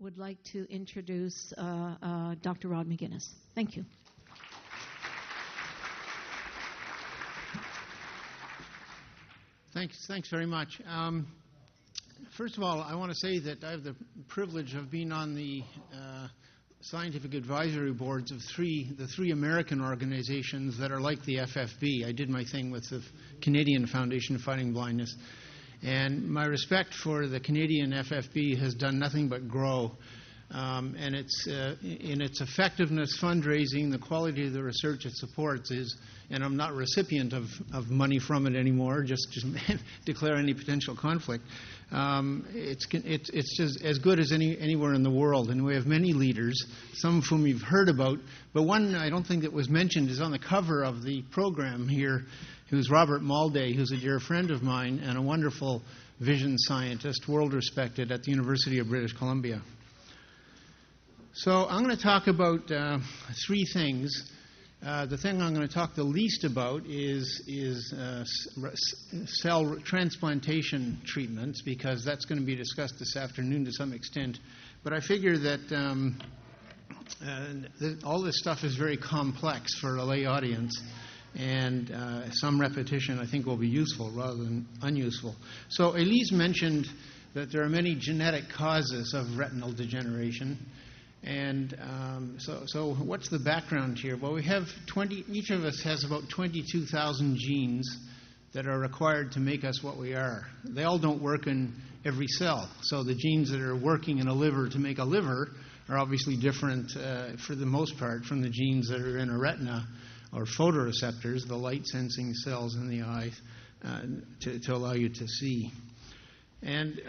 would like to introduce Dr. Rod McInnes. Thank you. Thanks very much. First of all, I want to say that I have the privilege of being on the scientific advisory boards of the three American organizations that are like the FFB. I did my thing with the Canadian Foundation Fighting Blindness. And my respect for the Canadian FFB has done nothing but grow. And it's in its effectiveness, fundraising, the quality of the research it supports is, and I'm not a recipient of money from it anymore, just declare any potential conflict. It's just as good as anywhere in the world. And we have many leaders, some of whom you've heard about, but one I don't think that was mentioned is on the cover of the program here, who's Robert Malday, who's a dear friend of mine and a wonderful vision scientist, world respected at the University of British Columbia. So I'm going to talk about three things. The thing I'm going to talk the least about is cell transplantation treatments, because that's going to be discussed this afternoon to some extent. But I figure that all this stuff is very complex for a lay audience, and some repetition I think will be useful rather than unuseful. So Elise mentioned that there are many genetic causes of retinal degeneration. And so what's the background here? Well, we have each of us has about 22,000 genes that are required to make us what we are. They all don't work in every cell. So the genes that are working in a liver to make a liver are obviously different for the most part from the genes that are in a retina or photoreceptors, the light-sensing cells in the eye, to allow you to see. And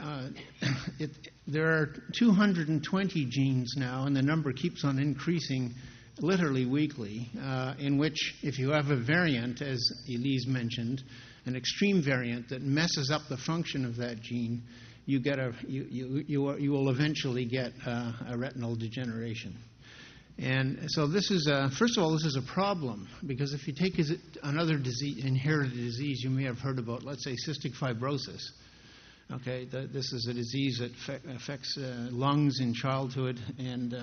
there are 220 genes now, and the number keeps on increasing literally weekly, in which if you have a variant, as Elise mentioned, an extreme variant that messes up the function of that gene, you will eventually get a retinal degeneration. And so this is, first of all, this is a problem, because if you take another disease, inherited disease you may have heard about, let's say cystic fibrosis. Okay, this is a disease that affects lungs in childhood, and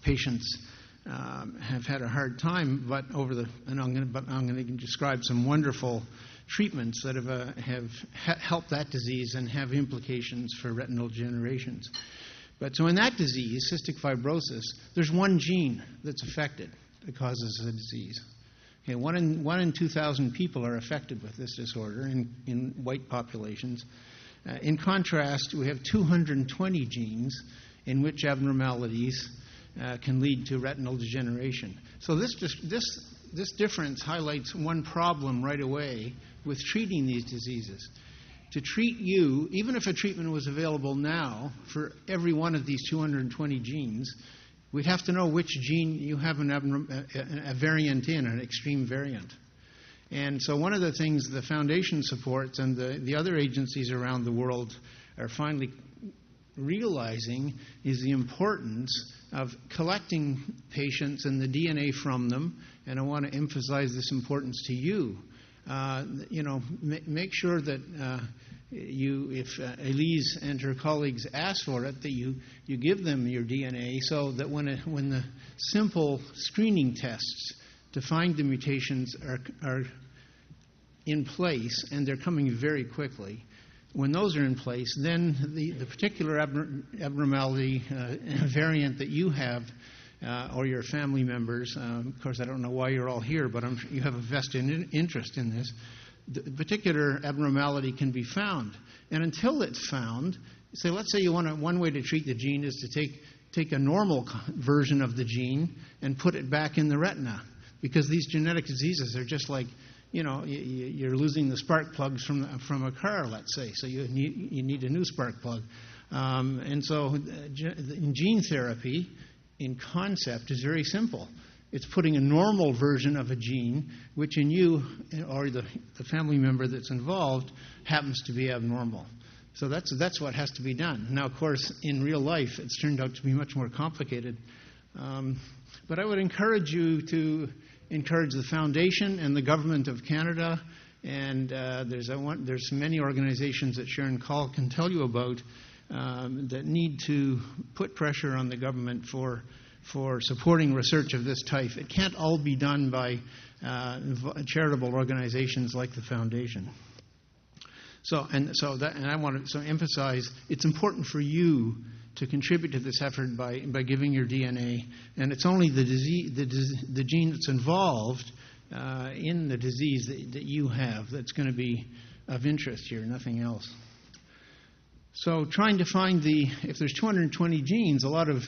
patients have had a hard time. But I'm going to describe some wonderful treatments that have helped that disease and have implications for retinal degenerations. But so in that disease, cystic fibrosis, there's one gene that's affected that causes the disease. Okay, one in 2,000 people are affected with this disorder in white populations. In contrast, we have 220 genes in which abnormalities can lead to retinal degeneration. So this difference highlights one problem right away with treating these diseases. To treat you, even if a treatment was available now for every one of these 220 genes, we'd have to know which gene you have a variant in, an extreme variant. And so one of the things the Foundation supports and the other agencies around the world are finally realizing is the importance of collecting patients and the DNA from them. And I want to emphasize this importance to you. Make sure that if Elise and her colleagues ask for it, that you give them your DNA, so that when the simple screening tests to find the mutations are in place, and they're coming very quickly, when those are in place, then the particular abnormality variant that you have or your family members, of course I don't know why you're all here, but you have a vested interest in this, the particular abnormality can be found. And until it's found, let's say one way to treat the gene is to take a normal version of the gene and put it back in the retina, because these genetic diseases are just like, you're losing the spark plugs from a car, let's say, so you need a new spark plug. And so gene therapy, in concept, is very simple. It's putting a normal version of a gene, which in you or the family member that's involved happens to be abnormal. So that's what has to be done. Now, of course, in real life, it's turned out to be much more complicated. But I would encourage you to encourage the Foundation and the Government of Canada, and there's many organizations that Sharon Call can tell you about, that need to put pressure on the government for supporting research of this type. It can't all be done by charitable organizations like the Foundation. I want to emphasize it's important for you to contribute to this effort by giving your DNA, and it's only the gene that's involved in the disease that you have that's going to be of interest here, nothing else. So trying to find if there's 220 genes, a lot of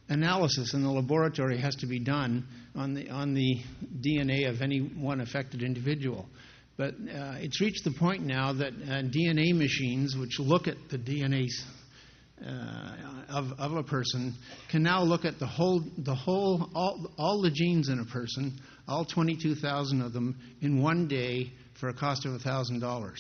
analysis in the laboratory has to be done on the DNA of any one affected individual. But it's reached the point now that DNA machines, which look at the DNA of a person, can now look at all the genes in a person, all 22,000 of them, in one day for a cost of $1,000.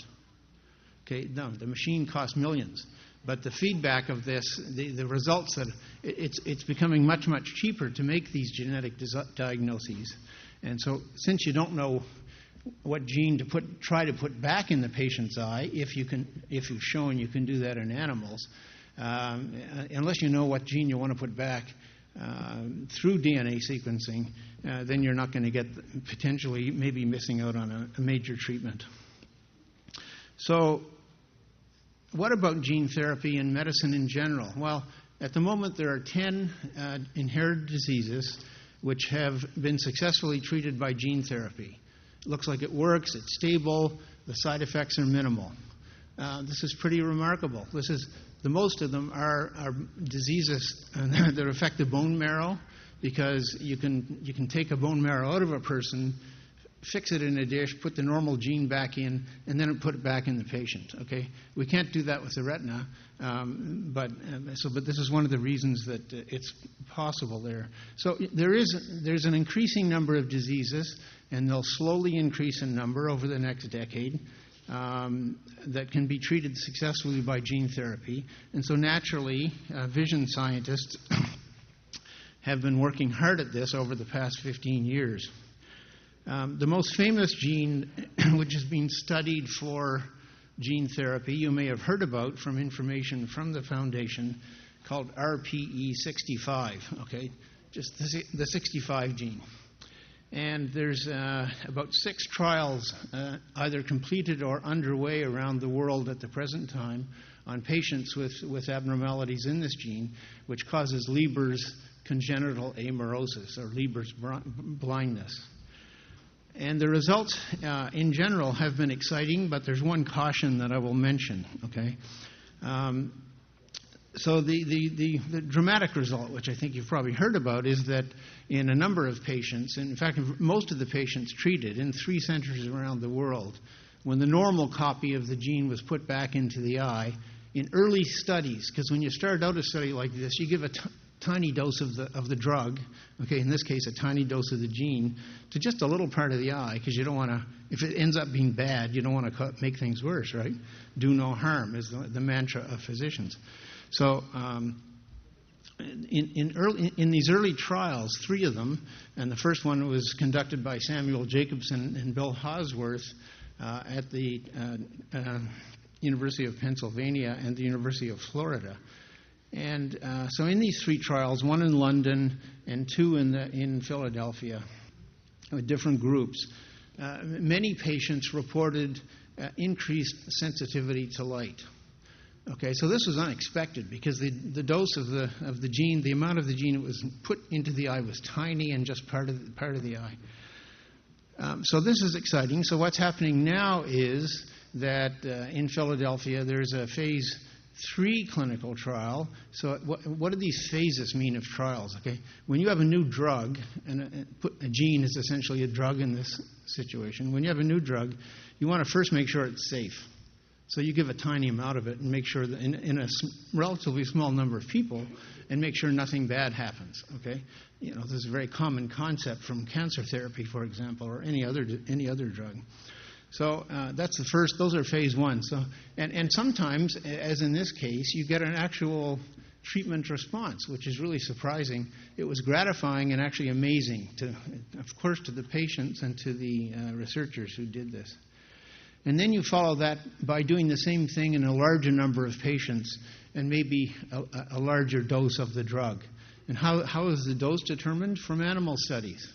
Okay, no, the machine costs millions. But the feedback of this, the results that it's becoming much, much cheaper to make these genetic diagnoses. And so since you don't know what gene to try to put back in the patient's eye, if you've shown you can do that in animals, unless you know what gene you want to put back through DNA sequencing, then you're not going to get potentially maybe missing out on a major treatment. So what about gene therapy and medicine in general? Well, at the moment there are 10 inherited diseases which have been successfully treated by gene therapy. It looks like it works, it's stable, the side effects are minimal. This is pretty remarkable. The most of them are diseases that affect the bone marrow, because you can take a bone marrow out of a person, fix it in a dish, put the normal gene back in, and then put it back in the patient. Okay, we can't do that with the retina, but this is one of the reasons that it's possible there. So there's an increasing number of diseases, and they'll slowly increase in number over the next decade, that can be treated successfully by gene therapy. And so naturally, vision scientists have been working hard at this over the past 15 years. The most famous gene which has been studied for gene therapy you may have heard about from information from the Foundation, called RPE65, okay, just the 65 gene. And there's about 6 trials either completed or underway around the world at the present time on patients with abnormalities in this gene, which causes Leber's congenital amaurosis, or Leber's blindness. And the results in general have been exciting, but there's one caution that I will mention, okay? So the dramatic result, which I think you've probably heard about, is that in a number of patients, in fact, most of the patients treated in 3 centers around the world, when the normal copy of the gene was put back into the eye, in early studies, because when you start out a study like this, you give a tiny dose of the drug, okay, in this case a tiny dose of the gene, to just a little part of the eye, because you don't want to, if it ends up being bad, you don't want to make things worse, right? Do no harm is the mantra of physicians. So in these early trials, 3 of them, and the first one was conducted by Samuel Jacobson and Bill Hosworth at the University of Pennsylvania and the University of Florida. And so in these 3 trials, 1 in London and 2 in Philadelphia, with different groups, many patients reported increased sensitivity to light. Okay, so this was unexpected, because the dose of the gene, the amount of the gene that was put into the eye was tiny and just part of the eye. So this is exciting. So what's happening now is that in Philadelphia there's a phase 3 clinical trial. So what do these phases mean of trials? Okay, when you have a new drug, and a gene is essentially a drug in this situation. When you have a new drug, you want to first make sure it's safe. So you give a tiny amount of it and make sure that in a relatively small number of people, and make sure nothing bad happens. Okay, this is a very common concept from cancer therapy, for example, or any other drug. So that's the first. Those are phase 1. So and sometimes, as in this case, you get an actual treatment response, which is really surprising. It was gratifying and actually amazing, of course, to the patients and to the researchers who did this. And then you follow that by doing the same thing in a larger number of patients and maybe a larger dose of the drug. And how is the dose determined? From animal studies.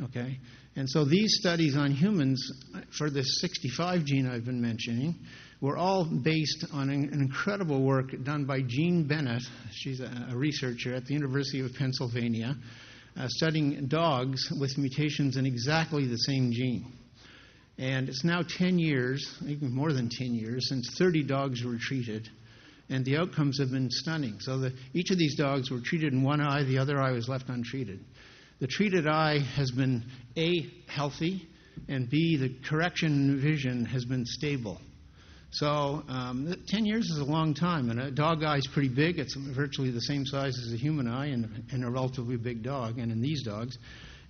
Okay? And so these studies on humans for this 65 gene I've been mentioning were all based on an incredible work done by Jean Bennett. She's a researcher at the University of Pennsylvania, studying dogs with mutations in exactly the same gene. And it's now 10 years, even more than 10 years, since 30 dogs were treated. And the outcomes have been stunning. So each of these dogs were treated in one eye, the other eye was left untreated. The treated eye has been, A, healthy, and B, the correction in vision has been stable. So 10 years is a long time, and a dog eye is pretty big. It's virtually the same size as a human eye in a relatively big dog, and in these dogs.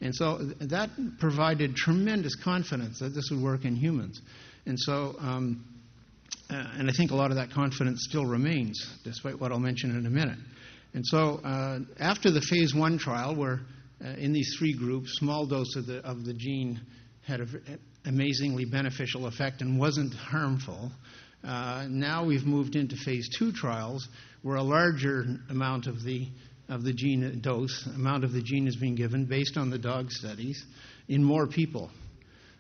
And so that provided tremendous confidence that this would work in humans. And so, and I think a lot of that confidence still remains, despite what I'll mention in a minute. And so after the phase 1 trial, where in these 3 groups, small dose of the gene had an amazingly beneficial effect and wasn't harmful. Now we've moved into phase 2 trials, where a larger amount of the gene dose, amount of the gene is being given based on the dog studies in more people.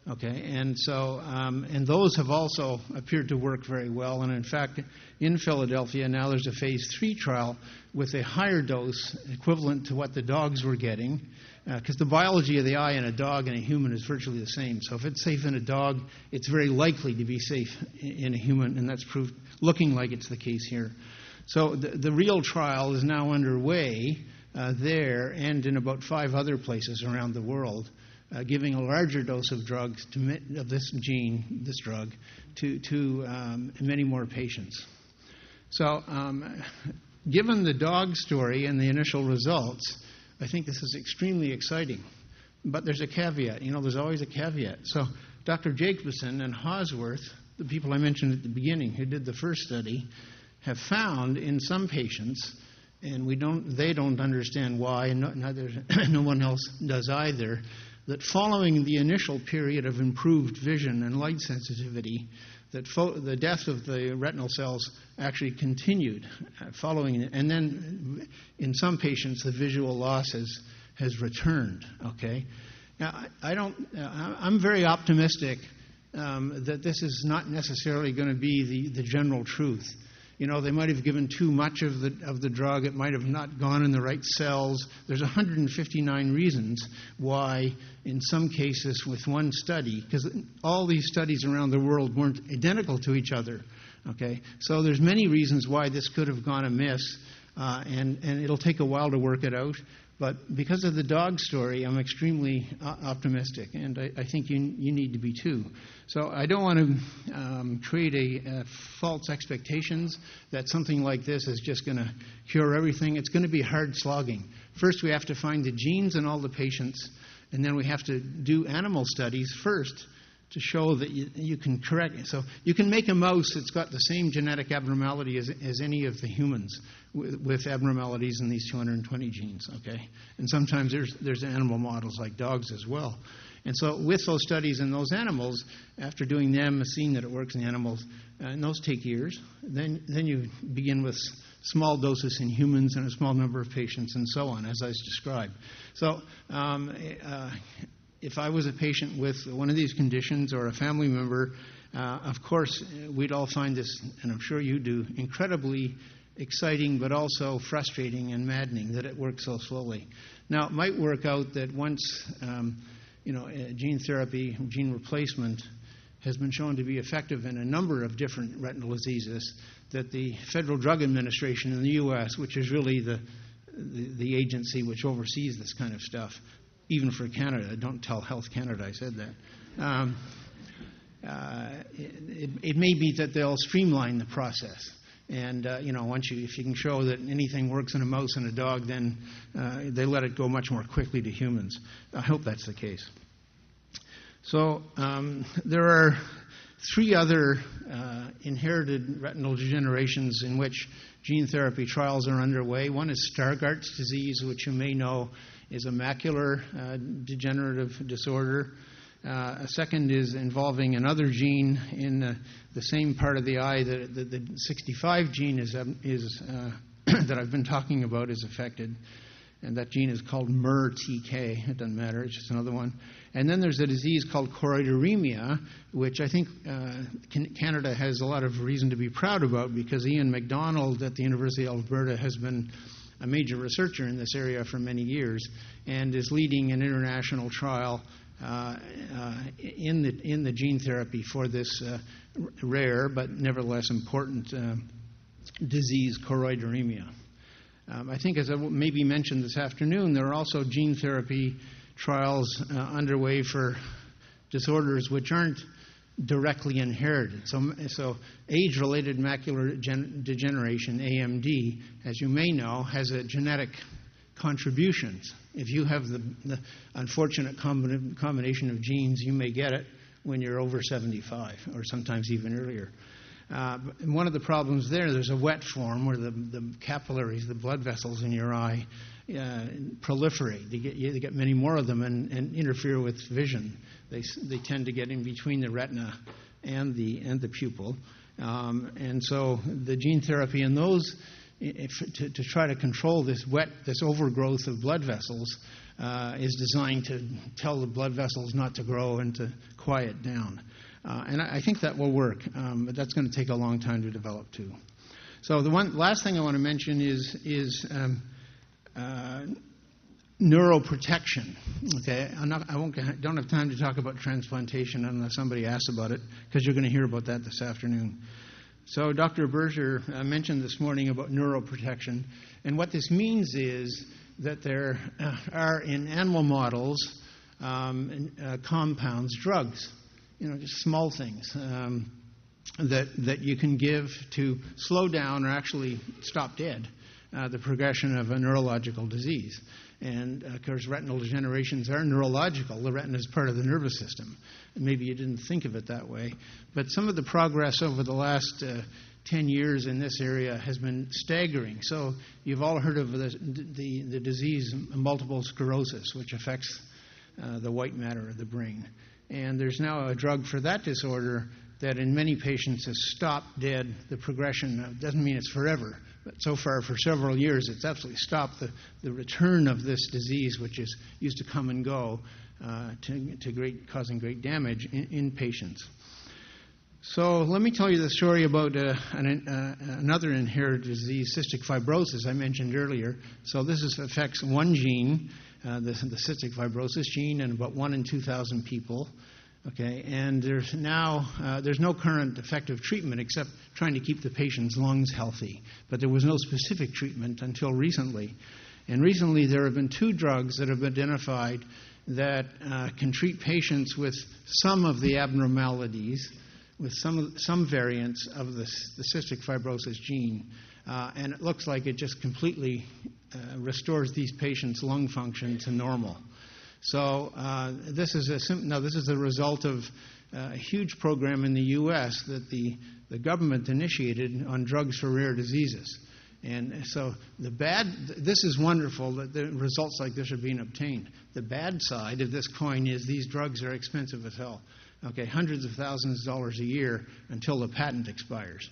Okay, and so and those have also appeared to work very well. And in fact, in Philadelphia now there's a phase 3 trial with a higher dose equivalent to what the dogs were getting, because the biology of the eye in a dog and a human is virtually the same. So if it's safe in a dog, it's very likely to be safe in a human, and that's proved, looking like it's the case here. So the real trial is now underway there and in about 5 other places around the world, giving a larger dose of drugs of this gene, this drug, to many more patients. So given the dog story and the initial results, I think this is extremely exciting. But there's a caveat. There's always a caveat. So Dr. Jacobson and Hosworth, the people I mentioned at the beginning who did the first study, have found in some patients, and they don't understand why, and no one else does either, that following the initial period of improved vision and light sensitivity, that the death of the retinal cells actually continued following it. And then in some patients, the visual loss has returned. Okay? Now, I'm very optimistic that this is not necessarily going to be the general truth. They might have given too much of the drug. It might have not gone in the right cells. There's 159 reasons why, in some cases with one study, because all these studies around the world weren't identical to each other. Okay, so there's many reasons why this could have gone amiss, and it'll take a while to work it out. But because of the dog story, I'm extremely optimistic, and I think you need to be too. So I don't want to create false expectations that something like this is just going to cure everything. It's going to be hard slogging. First, we have to find the genes in all the patients, and then we have to do animal studies first to show that you can correct it. So you can make a mouse that's got the same genetic abnormality as any of the humans with abnormalities in these 220 genes, okay? And sometimes there's animal models like dogs as well. And so with those studies in those animals, after doing them, seeing that it works in animals, and those take years, then you begin with small doses in humans and a small number of patients and so on, as I described. So if I was a patient with one of these conditions or a family member, of course, we'd all find this, and I'm sure you do, incredibly exciting but also frustrating and maddening that it works so slowly. Now, it might work out that once gene therapy, gene replacement has been shown to be effective in a number of different retinal diseases, that the Federal Drug Administration in the U.S., which is really the agency which oversees this kind of stuff, even for Canada, don't tell Health Canada I said that, it may be that they'll streamline the process. And, if you can show that anything works in a mouse and a dog, then they let it go much more quickly to humans. I hope that's the case. So there are 3 other inherited retinal degenerations in which gene therapy trials are underway. One is Stargardt's disease, which you may know is a macular degenerative disorder. A second is involving another gene in the same part of the eye. The 65 gene is that I've been talking about is affected. And that gene is called MERTK. It doesn't matter. It's just another one. And then there's a disease called choroideremia, which I think Canada has a lot of reason to be proud about, because Ian MacDonald at the University of Alberta has been a major researcher in this area for many years and is leading an international trial in the gene therapy for this rare but nevertheless important disease, choroideremia. I think, as I maybe mentioned this afternoon, there are also gene therapy trials underway for disorders which aren't directly inherited. So age-related macular degeneration, AMD, as you may know, has a genetic contributions. If you have the unfortunate combination of genes, you may get it when you're over 75 or sometimes even earlier. And one of the problems there's a wet form where the capillaries, the blood vessels in your eye, proliferate. They get many more of them and interfere with vision. They tend to get in between the retina and the pupil. And so the gene therapy in those, to try to control this overgrowth of blood vessels, is designed to tell the blood vessels not to grow and to quiet down. And I think that will work, but that's going to take a long time to develop too. So the last thing I want to mention is neuroprotection. Okay, don't have time to talk about transplantation unless somebody asks about it, because you're going to hear about that this afternoon. So Dr. Berger mentioned this morning about neuroprotection, and what this means is that there are in animal models compounds, drugs. Just small things that you can give to slow down or actually stop dead the progression of a neurological disease. And, of course, retinal degenerations are neurological. The retina is part of the nervous system. And maybe you didn't think of it that way. But some of the progress over the last 10 years in this area has been staggering. So you've all heard of the disease multiple sclerosis, which affects the white matter of the brain. And there's now a drug for that disorder that in many patients has stopped dead the progression. It doesn't mean it's forever, but so far for several years it's absolutely stopped the return of this disease, which is used to come and go, causing great damage in patients. So let me tell you the story about another inherited disease, cystic fibrosis, I mentioned earlier. So this affects one gene, the cystic fibrosis gene, in about 1 in 2,000 people. Okay, and there's no current effective treatment except trying to keep the patient's lungs healthy. But there was no specific treatment until recently. And recently there have been 2 drugs that have been identified that can treat patients with some of the abnormalities, with some variants of the cystic fibrosis gene. And it looks like it just completely restores these patients' lung function to normal. So this is a result of a huge program in the U.S. that the government initiated on drugs for rare diseases. And so this is wonderful that the results like this are being obtained. The bad side of this coin is these drugs are expensive as hell. Okay, hundreds of thousands of dollars a year until the patent expires.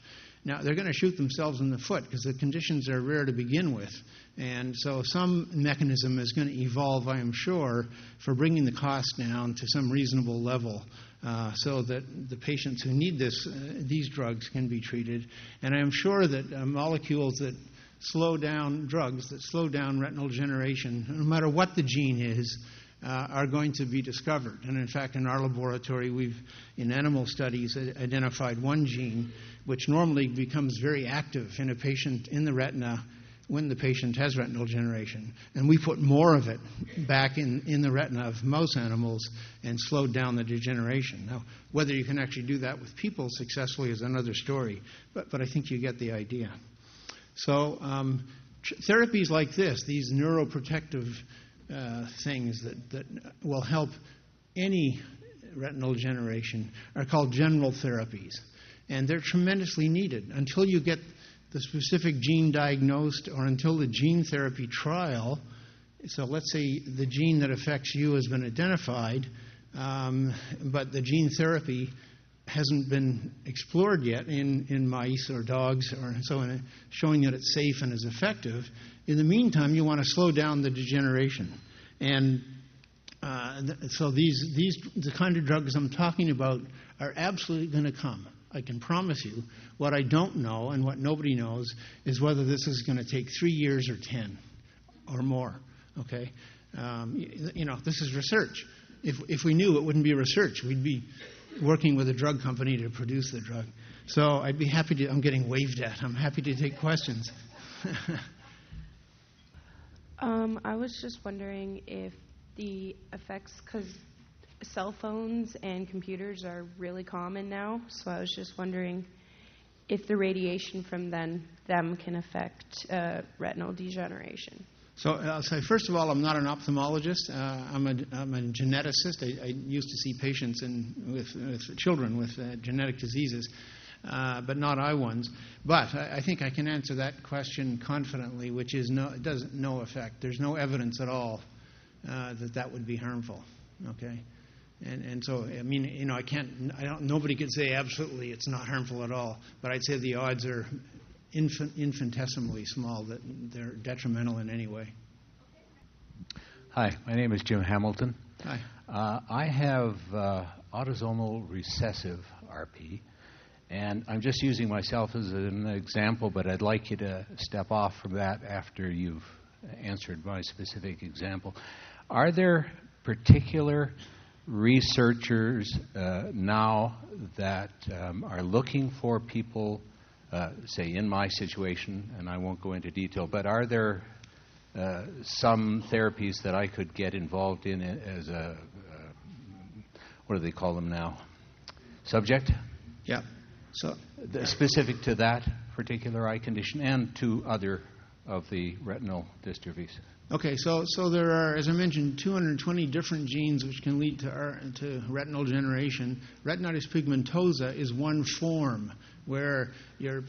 Now, they're going to shoot themselves in the foot because the conditions are rare to begin with. And so some mechanism is going to evolve, I am sure, for bringing the cost down to some reasonable level so that the patients who need these drugs can be treated. And I am sure that molecules that slow down retinal degeneration, no matter what the gene is, are going to be discovered. And in fact, in our laboratory, we've, in animal studies, identified one gene which normally becomes very active in a patient in the retina when the patient has retinal degeneration. And we put more of it back in the retina of mouse animals and slowed down the degeneration. Now, whether you can actually do that with people successfully is another story, but I think you get the idea. So therapies like this, these neuroprotective things that will help any retinal degeneration, are called general therapies. And they're tremendously needed. Until you get the specific gene diagnosed or until the gene therapy trial, so let's say the gene that affects you has been identified, but the gene therapy hasn't been explored yet in mice or dogs or so on, showing that it's safe and is effective. In the meantime, you want to slow down the degeneration. And so the kind of drugs I'm talking about are absolutely going to come. I can promise you. What I don't know and what nobody knows is whether this is going to take 3 years or 10 or more. Okay? This is research. If we knew, it wouldn't be research. We'd be working with a drug company to produce the drug. So I'd be happy to. I'm getting waved at. I'm happy to take questions. I was just wondering if the effects, because cell phones and computers are really common now, so I was just wondering if the radiation from them can affect retinal degeneration. So I'll say, first of all, I'm not an ophthalmologist. I'm a geneticist. I used to see patients with children with genetic diseases, but not eye ones. But I think I can answer that question confidently, which is no effect. There's no evidence at all that would be harmful. Okay, and so I mean, nobody could say absolutely it's not harmful at all. But I'd say the odds are infinitesimally small that they're detrimental in any way. Hi, my name is Jim Hamilton. Hi. I have autosomal recessive RP, and I'm just using myself as an example, but I'd like you to step off from that after you've answered my specific example. Are there particular researchers now that are looking for people, say in my situation, and I won't go into detail, but are there some therapies that I could get involved in as a, what do they call them now? Subject? Yeah. So specific to that particular eye condition and to other of the retinal dystrophies. Okay, so there are, as I mentioned, 220 different genes which can lead to retinal degeneration. Retinitis pigmentosa is one form where your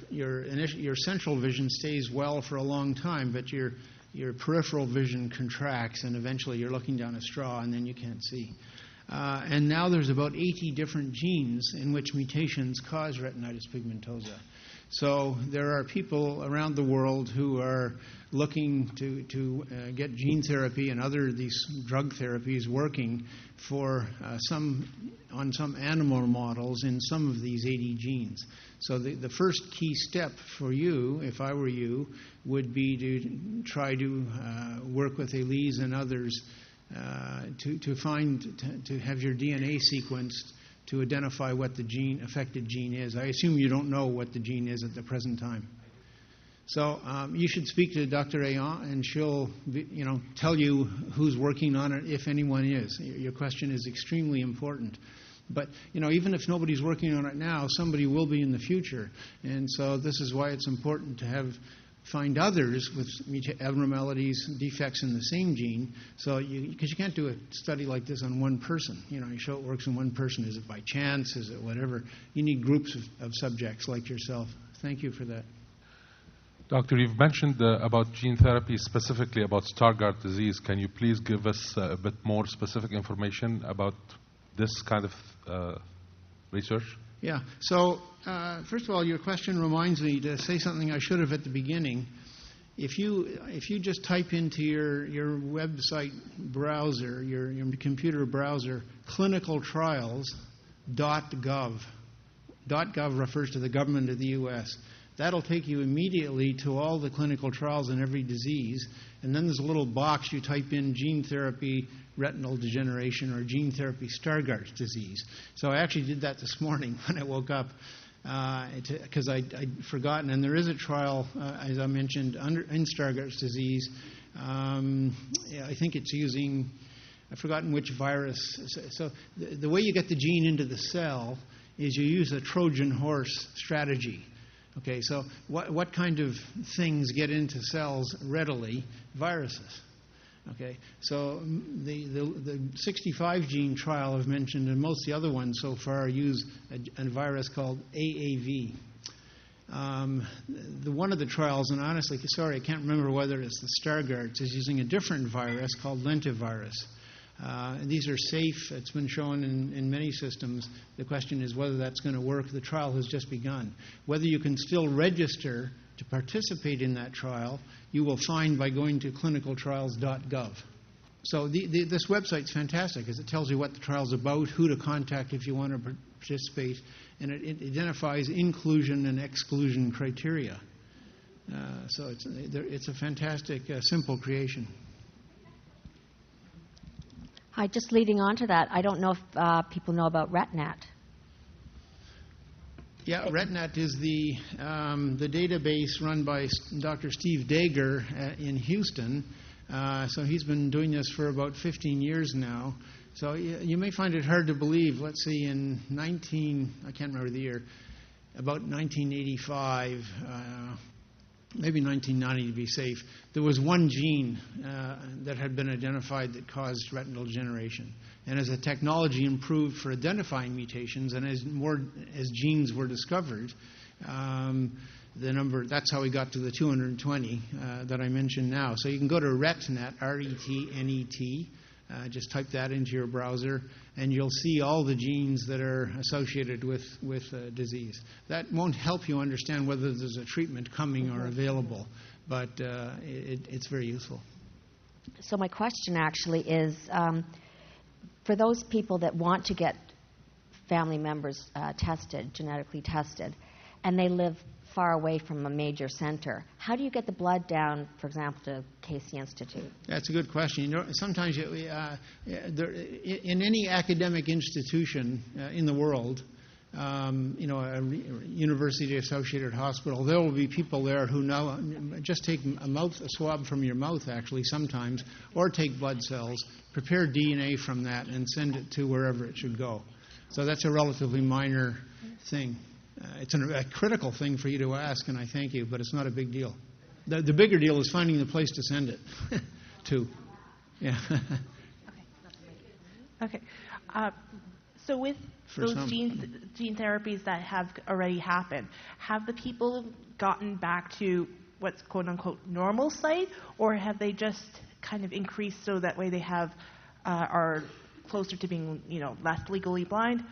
central vision stays well for a long time, but your peripheral vision contracts, and eventually you're looking down a straw and then you can't see. And now there's about 80 different genes in which mutations cause retinitis pigmentosa. So there are people around the world who are looking to get gene therapy and these drug therapies working for on some animal models in some of these 80 genes. So the first key step for you, if I were you, would be to try to work with Elise and others to have your DNA sequenced to identify what the affected gene is. I assume you don't know what the gene is at the present time. So you should speak to Dr. Ayan, and she'll tell you who's working on it, if anyone is. Your question is extremely important. But even if nobody's working on it now, somebody will be in the future. And so this is why it's important to find others with abnormalities, defects in the same gene, because you can't do a study like this on one person. You show it works in one person. Is it by chance? Is it whatever? You need groups of subjects like yourself. Thank you for that. Doctor, you've mentioned about gene therapy, specifically about Stargardt disease. Can you please give us a bit more specific information about this kind of research? Yeah. So, first of all, your question reminds me to say something I should have at the beginning. If you just type into your website browser, your computer browser, clinicaltrials.gov. .gov refers to the government of the U.S. That'll take you immediately to all the clinical trials in every disease. And then there's a little box you type in gene therapy, retinal degeneration, or gene therapy, Stargardt disease. So I actually did that this morning when I woke up because I'd forgotten. And there is a trial, as I mentioned, in Stargardt disease. I think it's using, I've forgotten which virus. So the way you get the gene into the cell is you use a Trojan horse strategy. Okay, so what kind of things get into cells readily? Viruses. Okay, so the 65 gene trial I've mentioned, and most of the other ones so far use a virus called AAV. One of the trials, and honestly, sorry, I can't remember whether it's the Stargardt, is using a different virus called lentivirus. These are safe. It's been shown in many systems. The question is whether that's going to work. The trial has just begun. Whether you can still register to participate in that trial, you will find by going to clinicaltrials.gov. So this website's fantastic because it tells you what the trial's about, who to contact if you want to participate, and it identifies inclusion and exclusion criteria. So it's a fantastic, simple creation. Hi, just leading on to that, I don't know if people know about Retinal. Yeah, Retinal is the database run by Dr. Steve Dager in Houston. So he's been doing this for about 15 years now. So you may find it hard to believe. Let's see, in I can't remember the year, about 1985, maybe 1990 to be safe, there was one gene that had been identified that caused retinal degeneration. And as the technology improved for identifying mutations and as genes were discovered, that's how we got to the 220 that I mentioned now. So you can go to Retnet, R-E-T-N-E-T, just type that into your browser, and you'll see all the genes that are associated with disease. That won't help you understand whether there's a treatment coming or available, but it's very useful. So my question actually is, for those people that want to get family members genetically tested, and they live far away from a major center, how do you get the blood down, for example, to Casey Institute? That's a good question. Sometimes in any academic institution in the world, a university-associated hospital, there will be people there who know just take a swab from your mouth, actually, sometimes, or take blood cells, prepare DNA from that, and send it to wherever it should go. So that's a relatively minor thing. It's a critical thing for you to ask, and I thank you, but it's not a big deal. The bigger deal is finding the place to send it to. Yeah. Okay. So with those gene therapies that have already happened, have the people gotten back to what's quote-unquote normal sight, or have they just kind of increased so that way they are closer to being, less legally blind?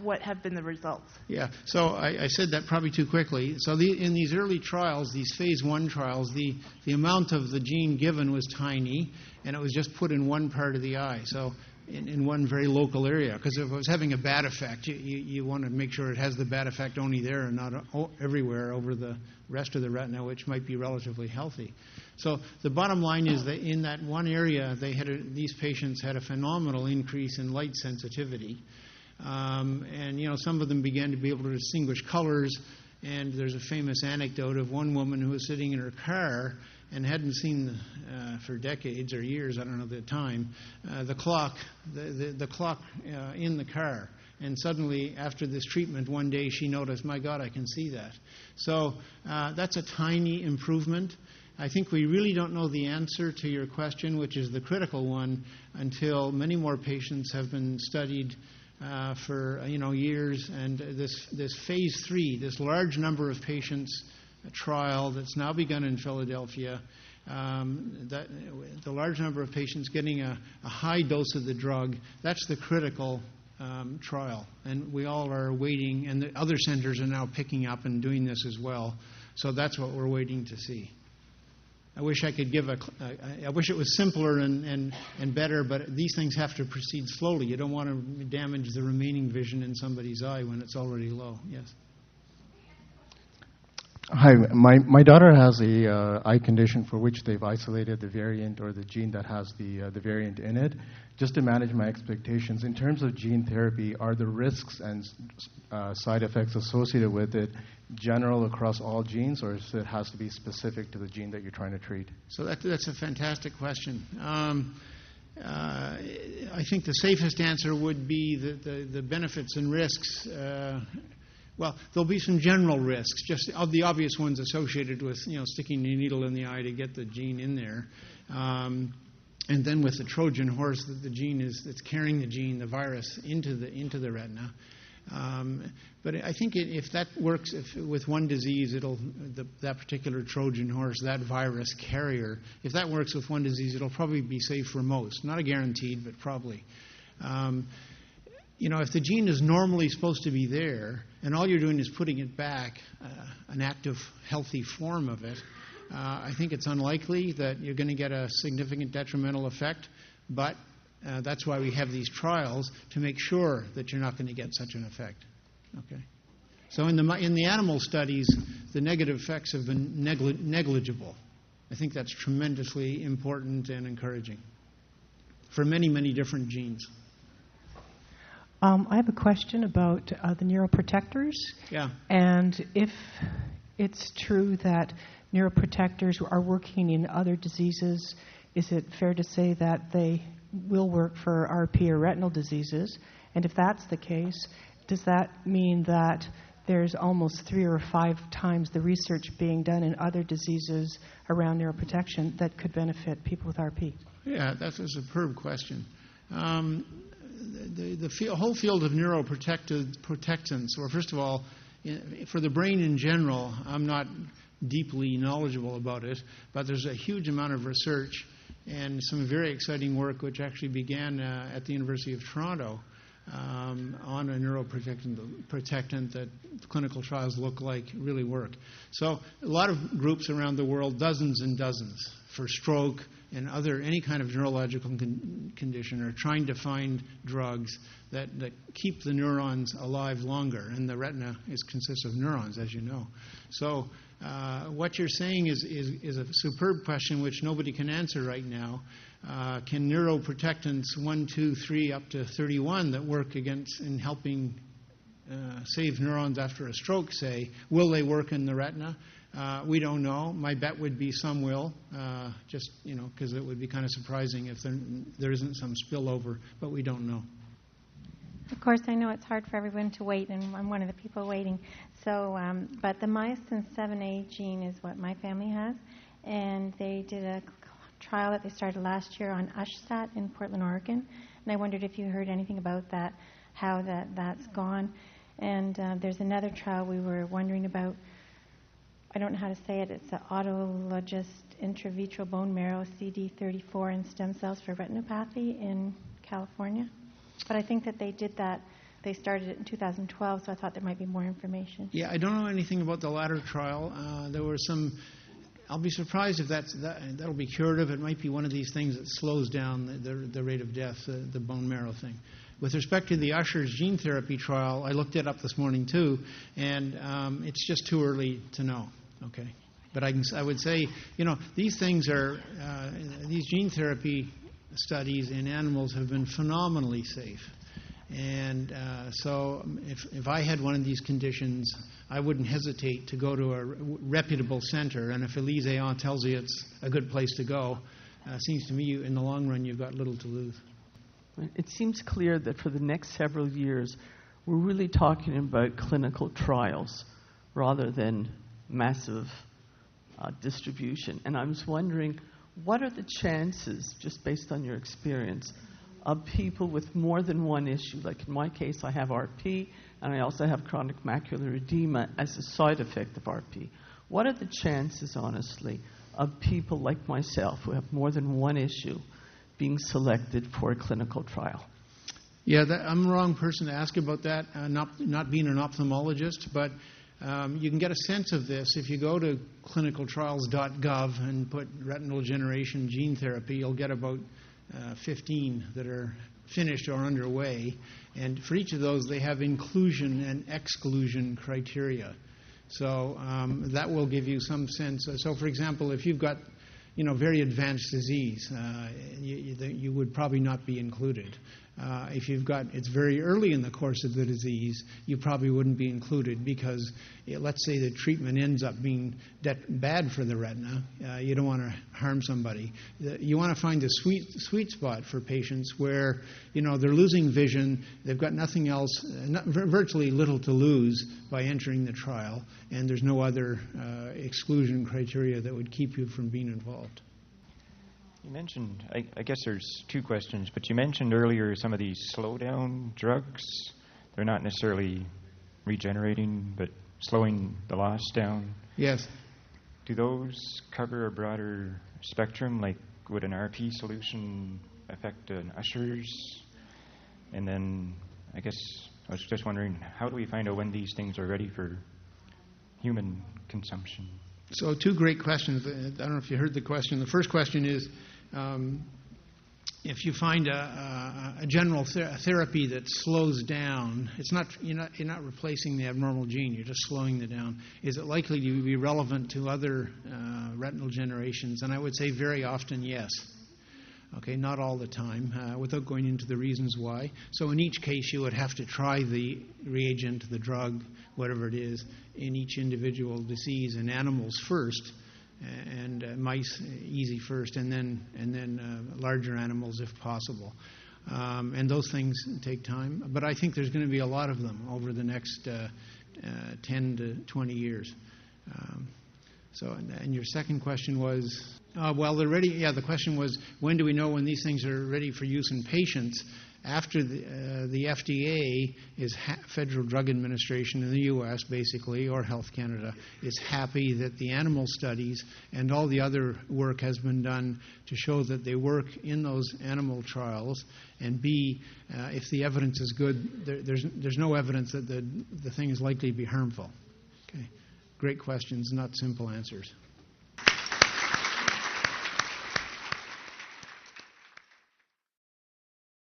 What have been the results? Yeah, so I said that probably too quickly. So in these early trials, these phase 1 trials, the amount of the gene given was tiny, and it was just put in one part of the eye, so in one very local area. Because if it was having a bad effect, you want to make sure it has the bad effect only there and not everywhere over the rest of the retina, which might be relatively healthy. So the bottom line is that in that one area, these patients had a phenomenal increase in light sensitivity. And, some of them began to be able to distinguish colors. And there's a famous anecdote of one woman who was sitting in her car and hadn't seen for decades or years, I don't know the time, the clock in the car. And suddenly, after this treatment, one day she noticed, my God, I can see that. So that's a tiny improvement. I think we really don't know the answer to your question, which is the critical one, until many more patients have been studied for years. And this phase 3, this large number of patients trial that's now begun in Philadelphia, the large number of patients getting a high dose of the drug, that's the critical trial. And we all are waiting, and the other centers are now picking up and doing this as well. So that's what we're waiting to see. I wish I could I wish it was simpler and better, but these things have to proceed slowly. You don't want to damage the remaining vision in somebody's eye when it's already low. Yes. Hi, my daughter has a eye condition for which they've isolated the variant or the gene that has the variant in it. Just to manage my expectations, in terms of gene therapy, are the risks and side effects associated with it general across all genes, or it has to be specific to the gene that you're trying to treat? So that's a fantastic question. I think the safest answer would be the benefits and risks. Well, there'll be some general risks, just the obvious ones associated with sticking a needle in the eye to get the gene in there. And then with the Trojan horse, that the gene that's carrying the gene, the virus, into the retina. But I think if that works with one disease, that particular Trojan horse, that virus carrier, if that works with one disease, it'll probably be safe for most. Not a guaranteed, but probably. If the gene is normally supposed to be there, and all you're doing is putting it back, an active, healthy form of it, I think it's unlikely that you're going to get a significant detrimental effect, but that's why we have these trials, to make sure that you're not going to get such an effect. Okay. So in the animal studies, the negative effects have been negligible. I think that's tremendously important and encouraging for many, many different genes. I have a question about the neuroprotectors. Yeah. And if it's true that neuroprotectors are working in other diseases, is it fair to say that they will work for RP or retinal diseases? And if that's the case, does that mean that there's almost 3 or 5 times the research being done in other diseases around neuroprotection that could benefit people with RP? Yeah, that's a superb question. The whole field of neuroprotectants, or first of all, for the brain in general, I'm not deeply knowledgeable about it, but there's a huge amount of research and some very exciting work which actually began at the University of Toronto on a neuroprotectant that clinical trials look like really work. So a lot of groups around the world, dozens and dozens, for stroke and any kind of neurological condition, are trying to find drugs that keep the neurons alive longer. And the retina consists of neurons, as you know. So what you're saying is a superb question which nobody can answer right now. Can neuroprotectants 1, 2, 3, up to 31 that work in helping save neurons after a stroke, say, will they work in the retina? We don't know. My bet would be some will, because it would be kind of surprising if there isn't some spillover, but we don't know. Of course, I know it's hard for everyone to wait, and I'm one of the people waiting. So, but the myosin 7A gene is what my family has, and they did a trial that they started last year on USHSAT in Portland, Oregon, and I wondered if you heard anything about that, how that's gone. And there's another trial we were wondering about. I don't know how to say it. It's an autologous intravitreal bone marrow CD34 and stem cells for retinopathy in California. But I think that they did that. They started it in 2012, so I thought there might be more information. Yeah, I don't know anything about the latter trial. There were some. I'll be surprised if that'll be curative. It might be one of these things that slows down the rate of death, the bone marrow thing. With respect to the Usher's gene therapy trial, I looked it up this morning too, and it's just too early to know. Okay, but I would say, these things these gene therapy studies in animals have been phenomenally safe. And so if I had one of these conditions, I wouldn't hesitate to go to a reputable center. And if Elise Aon tells you it's a good place to go, it seems to me in the long run you've got little to lose. It seems clear that for the next several years, we're really talking about clinical trials rather than massive distribution. And I was wondering, what are the chances, just based on your experience, of people with more than one issue? Like in my case, I have RP, and I also have chronic macular edema as a side effect of RP. What are the chances, honestly, of people like myself who have more than one issue being selected for a clinical trial? Yeah, I'm the wrong person to ask about that, not being an ophthalmologist, but you can get a sense of this. If you go to clinicaltrials.gov and put retinal degeneration gene therapy, you'll get about 15 that are finished or underway. And for each of those, they have inclusion and exclusion criteria. So that will give you some sense. So, for example, if you've got very advanced disease, you would probably not be included. If it's very early in the course of the disease, you probably wouldn't be included because, let's say the treatment ends up being bad for the retina. You don't want to harm somebody. You want to find a sweet spot for patients where, they're losing vision, they've got nothing else, virtually little to lose by entering the trial, and there's no other exclusion criteria that would keep you from being involved. You mentioned, I guess there's two questions, but you mentioned earlier some of these slowdown drugs they're not necessarily regenerating, but slowing the loss down. Yes. Do those cover a broader spectrum? Like, would an RP solution affect an Usher's? And then, I guess, I was just wondering, how do we find out when these things are ready for human consumption? So 2 great questions. I don't know if you heard the question. The first question is, if you find a general therapy that slows down, you're not replacing the abnormal gene. You're just slowing it down. Is it likely to be relevant to other retinal generations? And I would say very often yes. Okay, not all the time, without going into the reasons why. So in each case, you would have to try the reagent, the drug, whatever it is, in each individual disease in animals first, and mice easy first, and then larger animals if possible. And those things take time. But I think there's going to be a lot of them over the next 10 to 20 years. And your second question was, well, they're ready. Yeah, the question was, when do we know when these things are ready for use in patients? After the FDA is Federal Drug Administration in the U.S. basically, or Health Canada, is happy that the animal studies and all the other work has been done to show that they work in those animal trials. And B, if the evidence is good, there's no evidence that the thing is likely to be harmful. Okay, great questions, not simple answers.